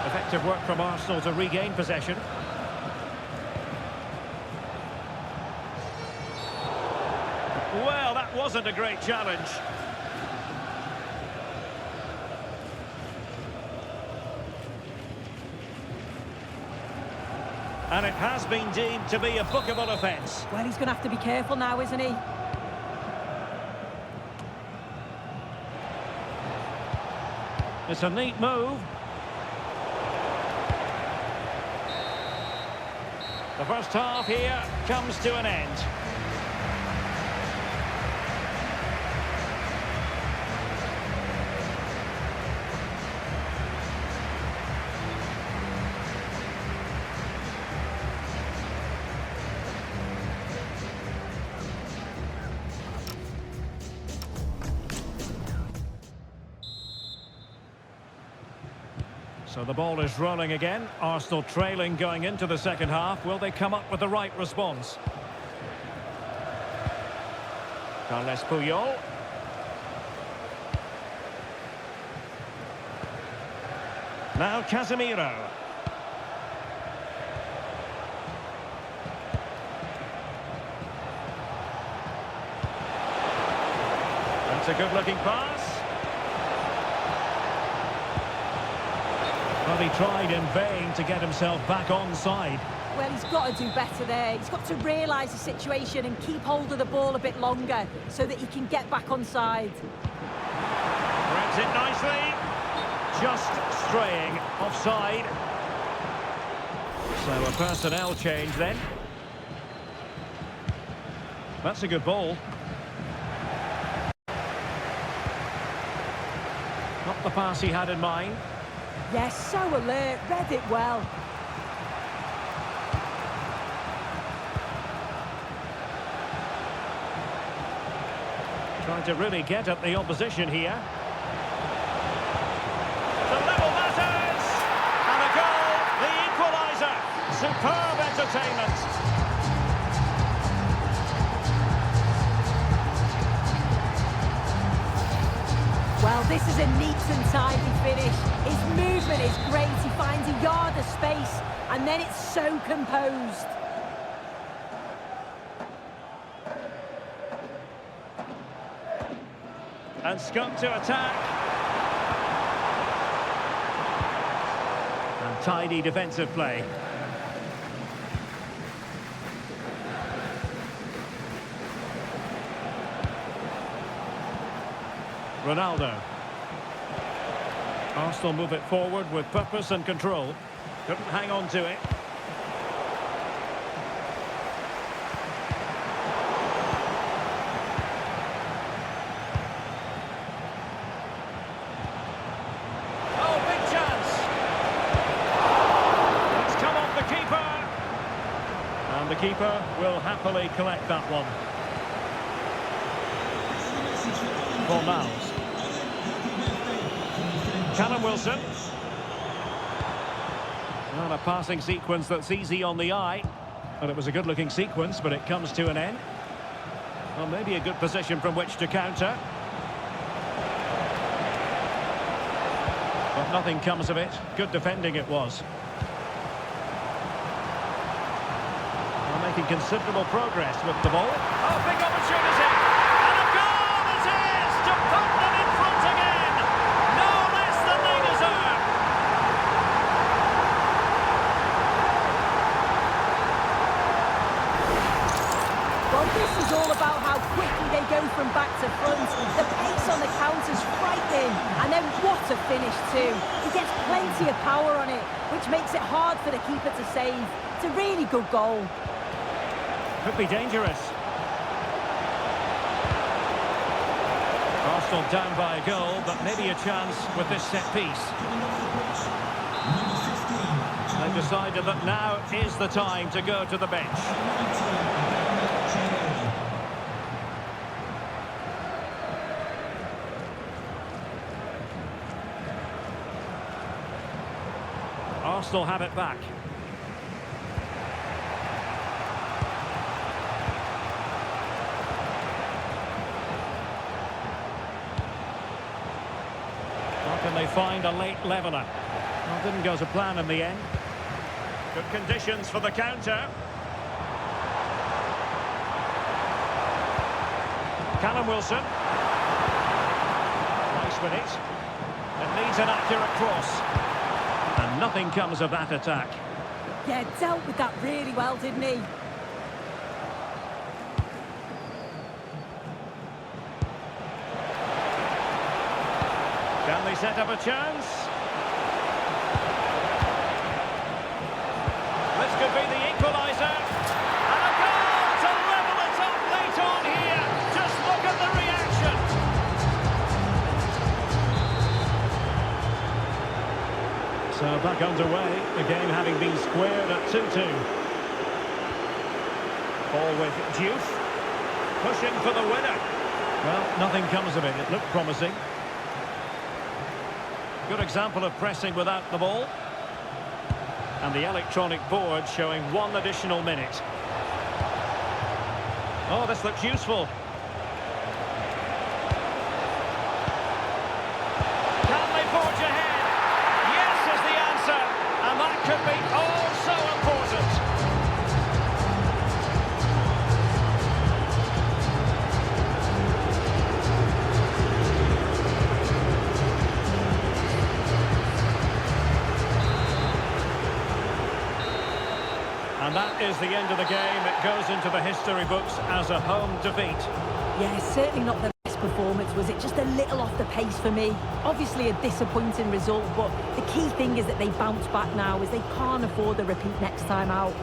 Effective work from Arsenal to regain possession. Well, that wasn't a great challenge. And it has been deemed to be a bookable offence. Well, he's going to have to be careful now, isn't he? It's a neat move. The first half here comes to an end. So the ball is rolling again. Arsenal trailing going into the second half. Will they come up with the right response? Carles Puyol. Now Casemiro. That's a good-looking pass. Well, he tried in vain to get himself back onside. Well, he's got to do better there. He's got to realise the situation and keep hold of the ball a bit longer so that he can get back onside. Threads it nicely. Just straying offside. So a personnel change then. That's a good ball. Not the pass he had in mind. Yes, so alert, read it well. Trying to really get at the opposition here. The level matters! And a goal, the equaliser. Superb entertainment. Well, this is a neat and tidy finish. His movement is great. He finds a yard of space, and then it's so composed. And Scott to attack. And tidy defensive play. Ronaldo. Arsenal move it forward with purpose and control. Couldn't hang on to it. Oh, big chance! It's come off the keeper! And the keeper will happily collect that one. For Miles. Callum Wilson. Not a passing sequence that's easy on the eye. Well, it was a good-looking sequence, but it comes to an end. Well, maybe a good position from which to counter. But nothing comes of it. Good defending it was. Well, making considerable progress with the ball. Oh, big opportunity! And a goal it is to put them in front again! No less than they deserve! Well, this is all about how quickly they go from back to front. The pace on the counter's frightening. And then what a finish too. He gets plenty of power on it, which makes it hard for the keeper to save. It's a really good goal. Could be dangerous. Arsenal down by a goal, but maybe a chance with this set piece. They've decided that now is the time to go to the bench. Arsenal have it back. How can they find a late leveller? Well, didn't go to plan in the end. Good conditions for the counter. Callum Wilson. Nice with it. It needs an accurate cross. And nothing comes of that attack. Yeah, dealt with that really well, didn't he? Can they set up a chance? This could be the equaliser. And a goal to level it up late on here. Just look at the reaction. So back underway, the game having been squared at 2-2. Ball with Diouf, pushing for the winner. Well, nothing comes of it. It looked promising. Good example of pressing without the ball. And the electronic board showing 1 additional minute. Oh, this looks useful. Can they forge ahead? Yes is the answer. And that could be oh so important. And that is the end of the game. It goes into the history books as a home defeat. Yeah, certainly not the best performance, was it? Just a little off the pace for me. Obviously a disappointing result, but the key thing is that they bounce back now, as they can't afford a repeat next time out.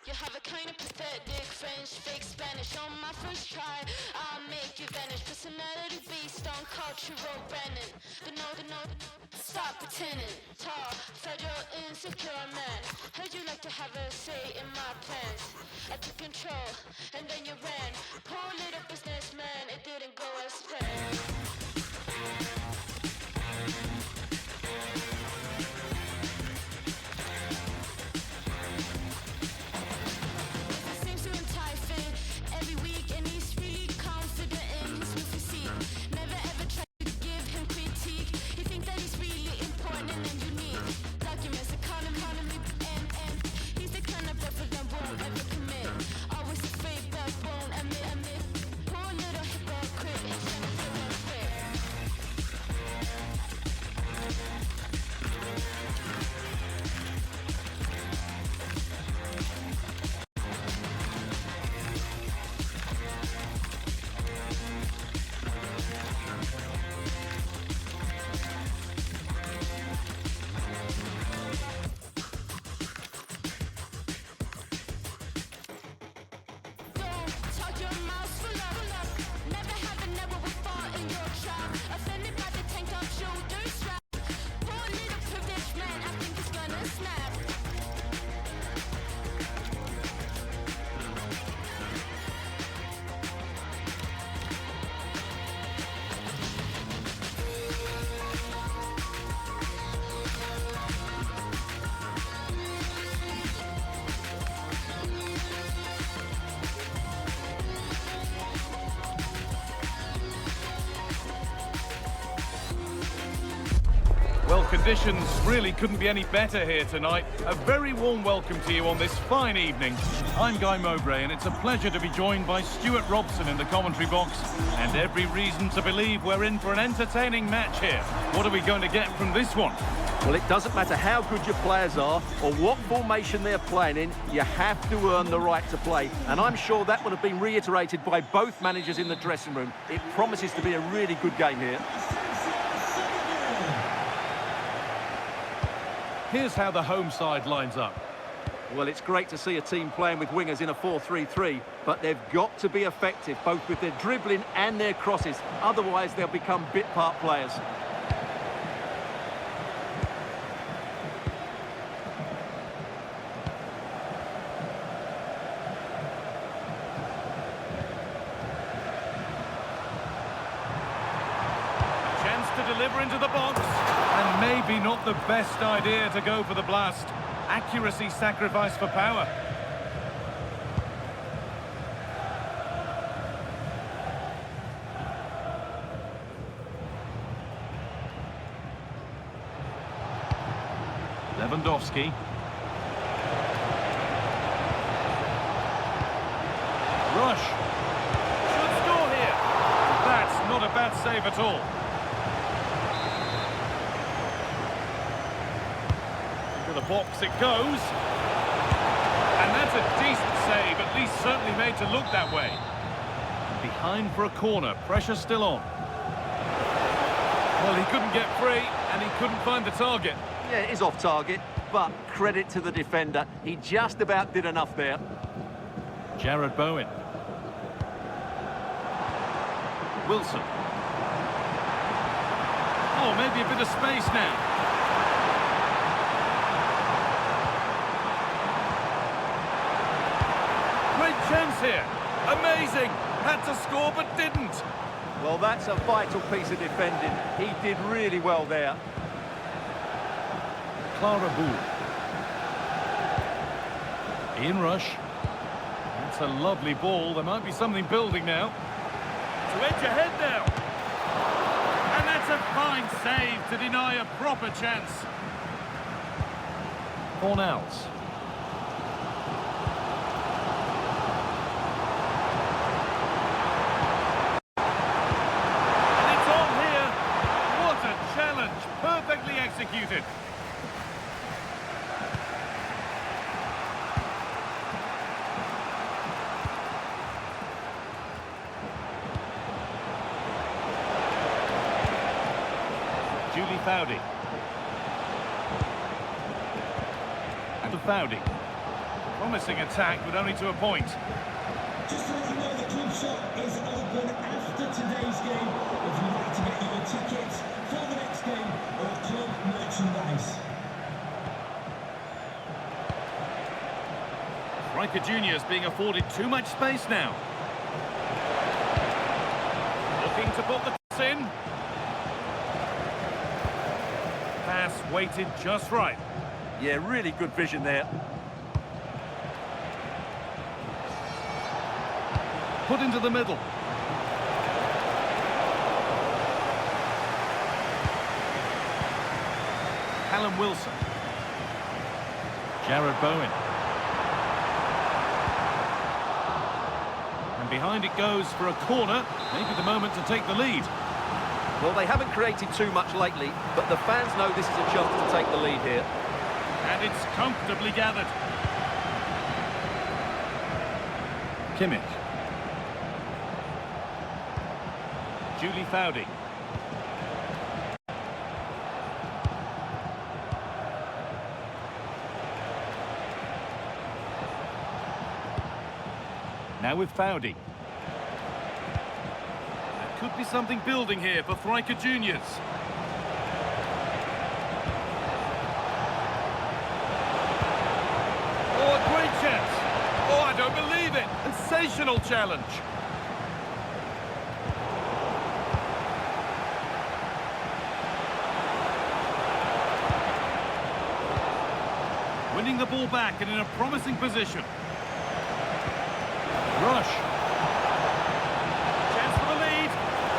You have a kind of pathetic French, fake Spanish on my first try. I'll make you vanish. Personality beast on cultural branding. The no, stop pretending. Tall, fragile, insecure man. Heard you like to have a say in my plans. I took control, and then you ran. Poor little businessman, it didn't go as planned. Seems to entice him every week, and he's really confident in his new physique. Never ever try to give him critique. He thinks that he's really important and unique. Documents, economy, and he's the kind of brother that won't ever commit. Always afraid but won't admit. Poor little hypocrite, he's trying to feel unfair. Don't talk your mouth full of. Never have a never will fall in your trap. Offended by the tank top shoulder strap. Poor little privileged man, I think he's gonna snap. Well, conditions really couldn't be any better here tonight. A very warm welcome to you on this fine evening. I'm Guy Mowbray, and it's a pleasure to be joined by Stuart Robson in the commentary box. And every reason to believe we're in for an entertaining match here. What are we going to get from this one? Well, it doesn't matter how good your players are or what formation they're playing in, you have to earn the right to play. And I'm sure that would have been reiterated by both managers in the dressing room. It promises to be a really good game here. Here's how the home side lines up. Well, it's great to see a team playing with wingers in a 4-3-3, but they've got to be effective, both with their dribbling and their crosses. Otherwise, they'll become bit-part players. Chance to deliver into the box. And maybe not the best idea to go for the blast. Accuracy sacrificed for power. Lewandowski. Rush. Should score here. That's not a bad save at all. To the box it goes. And that's a decent save, at least certainly made to look that way. Behind for a corner, pressure still on. Well, he couldn't get free, and he couldn't find the target. Yeah, it is off target, but credit to the defender. He just about did enough there. Jarrod Bowen. Wilson. Oh, maybe a bit of space now. Great chance here. Amazing. Had to score, but didn't. Well, that's a vital piece of defending. He did really well there. Clara Bull. Ian Rush. That's a lovely ball. There might be something building now. To edge ahead now. And that's a fine save to deny a proper chance. Cornels. And it's on here. What a challenge. Perfectly executed. Foudy. And Foudy. Promising attack, but only to a point. Just to let you know, the club shop is open after today's game. If you'd like to get your tickets for the next game or club merchandise. Striker Juniors being afforded too much space now. Looking to put the cross in. Pass weighted just right. Yeah, really good vision there. Put into the middle. Callum Wilson. Jarrod Bowen. And behind it goes for a corner. Maybe the moment to take the lead. Well, they haven't created too much lately, but the fans know this is a chance to take the lead here. And it's comfortably gathered. Kimmich. Julie Foudy. Now with Foudy. Could be something building here for Striker Juniors. Oh, a great chance. Oh, I don't believe it. Sensational challenge. Winning the ball back and in a promising position. Rush.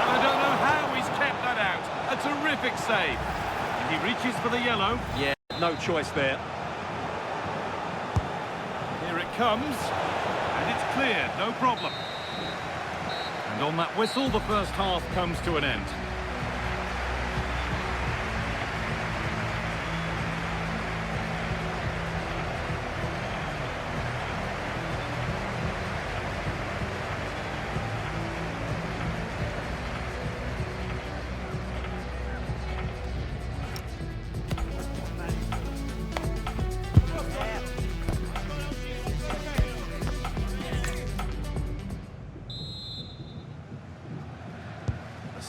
I don't know how he's kept that out. A terrific save. And he reaches for the yellow. Yeah, no choice there. Here it comes. And it's clear, no problem. And on that whistle, the first half comes to an end.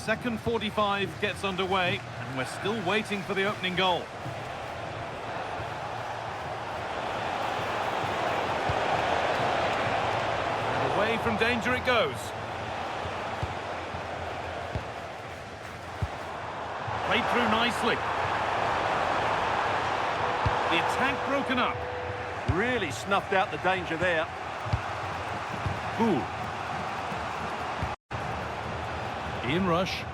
Second 45 gets underway, and we're still waiting for the opening goal. And away from danger it goes. Played through nicely. The attack broken up. Really snuffed out the danger there. Ooh. Ian Rush.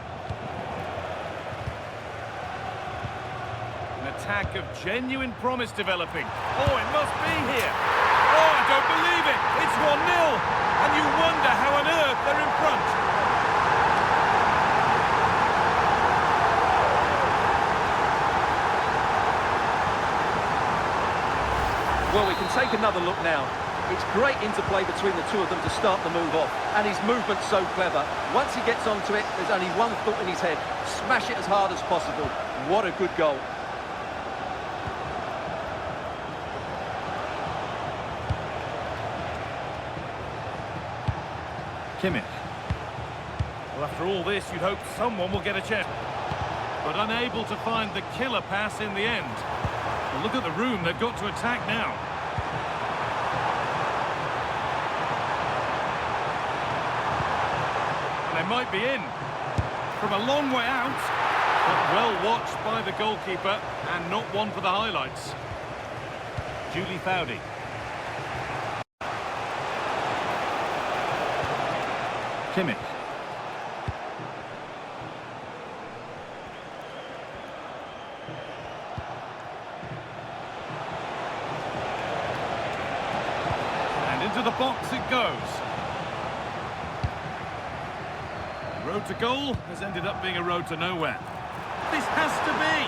An attack of genuine promise developing. Oh, it must be here. Oh, I don't believe it. It's 1-0. And you wonder how on earth they're in front. Well, we can take another look now. It's great interplay between the two of them to start the move off. And his movement's so clever. Once he gets onto it, there's only one thought in his head. Smash it as hard as possible. What a good goal. Kimmich. Well, after all this, you'd hope someone will get a chance. But unable to find the killer pass in the end. Well, look at the room they've got to attack now. And they might be in. From a long way out. But well watched by the goalkeeper. And not one for the highlights. Julie Fowdy. Kimmich. And into the box it goes. The road to goal has ended up being a road to nowhere. This has to be.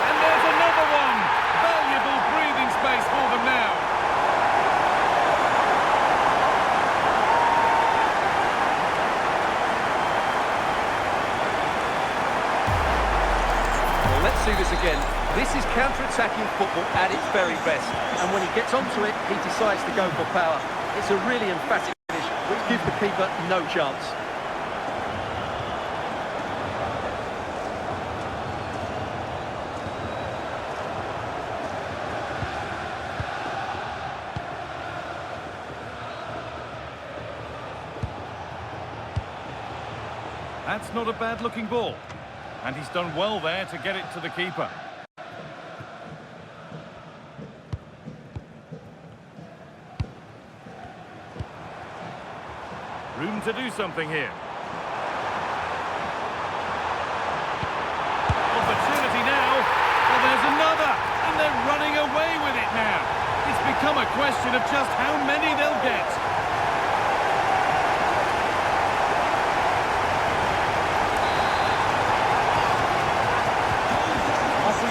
And there's another one. Valuable breathing space for them now. Let's see this again. This is counter-attacking football at its very best. And when he gets onto it, he decides to go for power. It's a really emphatic finish, which gives the keeper no chance. That's not a bad-looking ball. And he's done well there to get it to the keeper. Room to do something here. Opportunity now. Well, there's another. And they're running away with it now. It's become a question of just how many they'll get.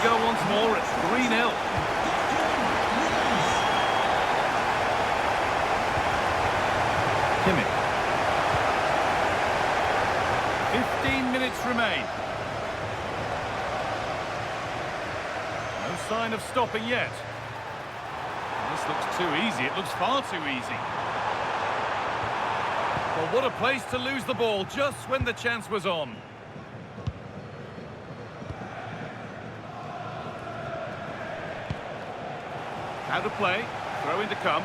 Go once more at 3-0. Kimmich. 15 minutes remain. No sign of stopping yet. This looks too easy. It looks far too easy. Well, what a place to lose the ball just when the chance was on. How to play, throw in to come.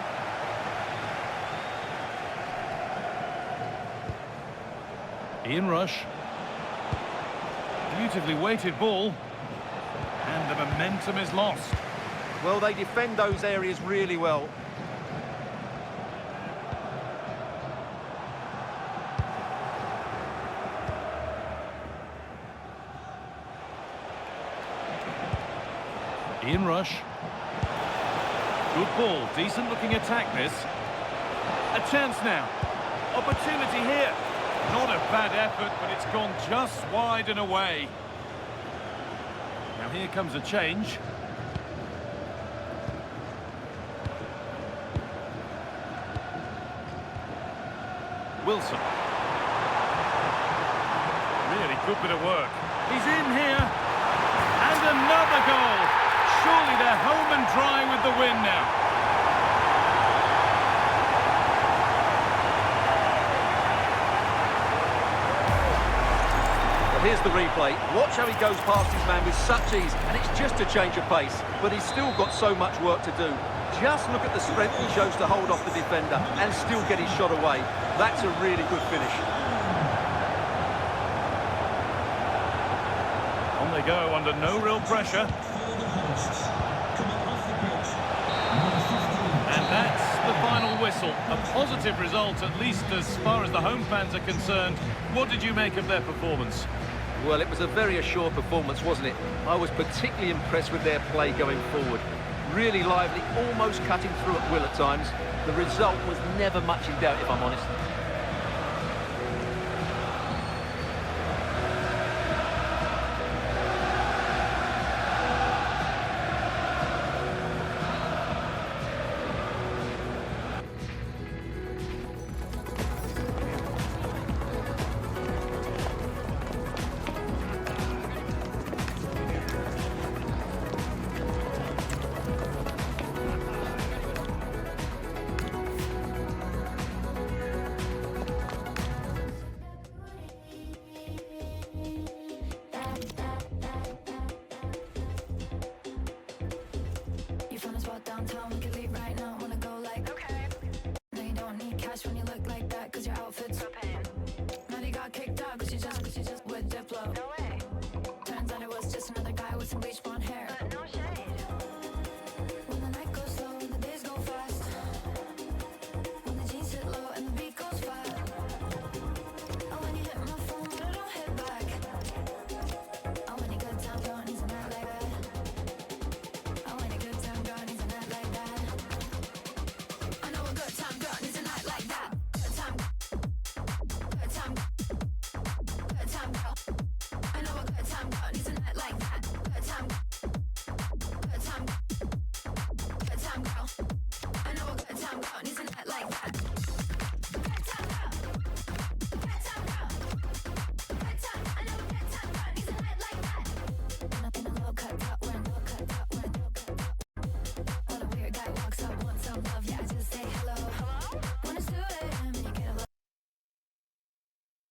Ian Rush. Beautifully weighted ball. And the momentum is lost. Well, they defend those areas really well. Ian Rush. Good ball, decent looking attack this. A chance now. Opportunity here. Not a bad effort, but it's gone just wide and away. Now here comes a change. Wilson. Really good bit of work. He's in here. And another goal. Surely they're home and dry with the win now. Well, here's the replay. Watch how he goes past his man with such ease, and it's just a change of pace. But he's still got so much work to do. Just look at the strength he shows to hold off the defender and still get his shot away. That's a really good finish. On they go under no real pressure. And that's the final whistle. A positive result, at least as far as the home fans are concerned. What did you make of their performance? Well, it was a very assured performance, wasn't it? I was particularly impressed with their play going forward. Really lively, almost cutting through at will at times. The result was never much in doubt, if I'm honest. downtown, we can leave right now. Wanna go like, okay. No, you don't need cash when you look like that, cause your outfit's a pain. Now you got kicked out, cause you just